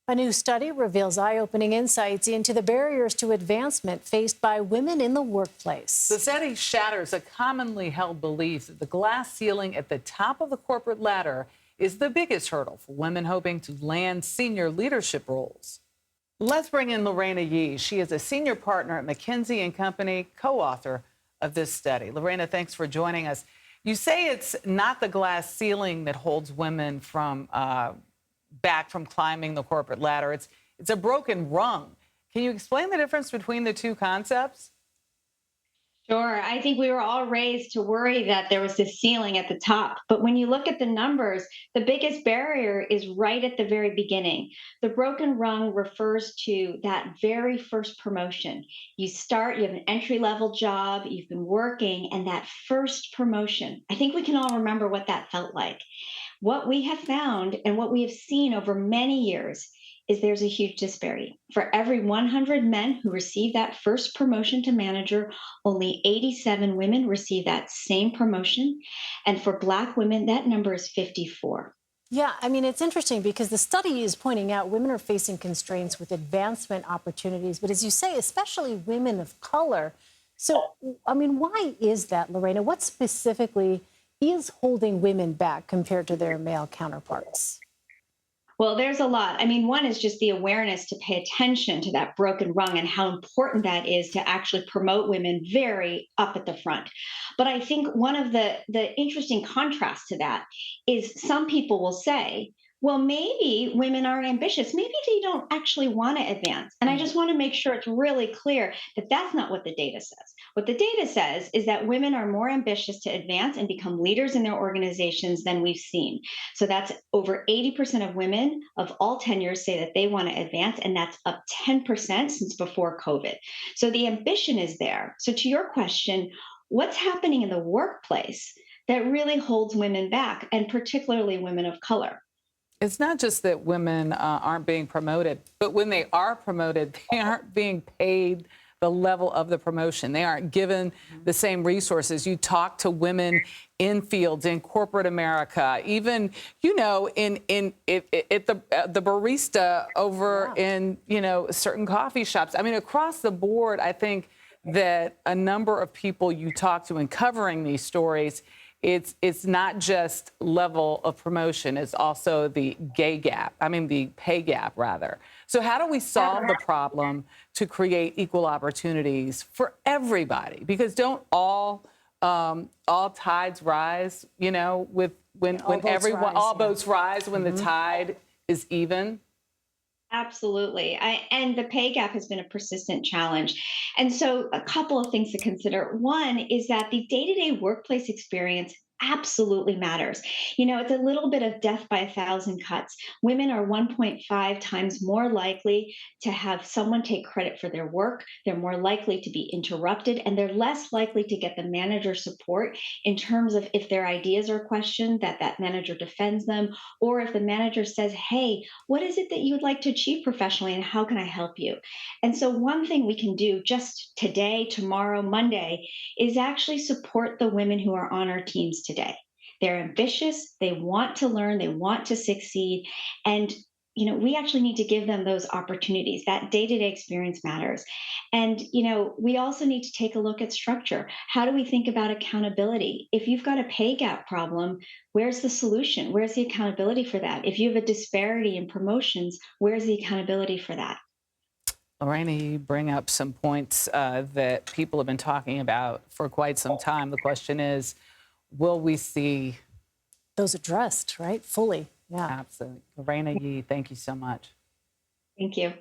A new study reveals eye-opening insights into the barriers to advancement faced by women in the workplace. The study shatters a commonly held belief that the glass ceiling at the top of the corporate ladder is the biggest hurdle for women hoping to land senior leadership roles. Let's bring in Lareina Yee. She is a senior partner at McKinsey Company, co-author of this study. Lareina, thanks for joining us. You say it's not the glass ceiling that holds women back from climbing the corporate ladder. It's a broken rung. Can you explain the difference between the two concepts? Sure. I think we were all raised to worry that there was this ceiling at the top. But when you look at the numbers, the biggest barrier is right at the very beginning. The broken rung refers to that very first promotion. You start, you have an entry level job, you've been working, and that first promotion. I think we can all remember what that felt like. What we have found and what we have seen over many years is there's a huge disparity. For every 100 men who receive that first promotion to manager, only 87 women receive that same promotion. And for Black women, that number is 54. Yeah, I mean, it's interesting because the study is pointing out women are facing constraints with advancement opportunities. But as you say, especially women of color. So, I mean, why is that, Lareina? What specifically is holding women back compared to their male counterparts? Well, there's a lot. I mean, one is just the awareness to pay attention to that broken rung and how important that is to actually promote women very up at the front. But I think one of the interesting contrasts to that is some people will say, well, maybe women aren't ambitious. Maybe they don't actually want to advance. And I just want to make sure it's really clear that that's not what the data says. What the data says is that women are more ambitious to advance and become leaders in their organizations than we've seen. So that's over 80% of women of all tenures say that they want to advance, and that's up 10% since before COVID. So the ambition is there. So to your question, what's happening in the workplace that really holds women back, and particularly women of color? It's not just that women aren't being promoted, but when they are promoted, they aren't being paid the level of the promotion. They aren't given the same resources. You talk to women in fields, in corporate America, even, you know, at the barista over in, you know, certain coffee shops. I mean, across the board, I think that a number of people you talk to in covering these stories, it's not just level of promotion, it's also the the pay gap, rather. So how do we solve the problem to create equal opportunities for everybody? Because don't all tides rise, you know, when all boats rise when the tide is even? Absolutely. And the pay gap has been a persistent challenge. And so, a couple of things to consider. One is that the day to day workplace experience absolutely matters. You know, it's a little bit of death by a thousand cuts. Women are 1.5 times more likely to have someone take credit for their work. They're more likely to be interrupted, and they're less likely to get the manager support in terms of if their ideas are questioned, that manager defends them, or if the manager says, hey, what is it that you would like to achieve professionally and how can I help you? And so, one thing we can do just today, tomorrow, Monday is actually support the women who are on our teams today. They're ambitious, they want to learn, they want to succeed. And you know, we actually need to give them those opportunities. That day-to-day experience matters. And you know, we also need to take a look at structure. How do we think about accountability? If you've got a pay gap problem, where's the solution? Where's the accountability for that? If you have a disparity in promotions, where's the accountability for that? Lareina, you bring up some points that people have been talking about for quite some time. The question is, will we see those addressed, right? Fully. Yeah. Absolutely. Lareina Yee, thank you so much. Thank you.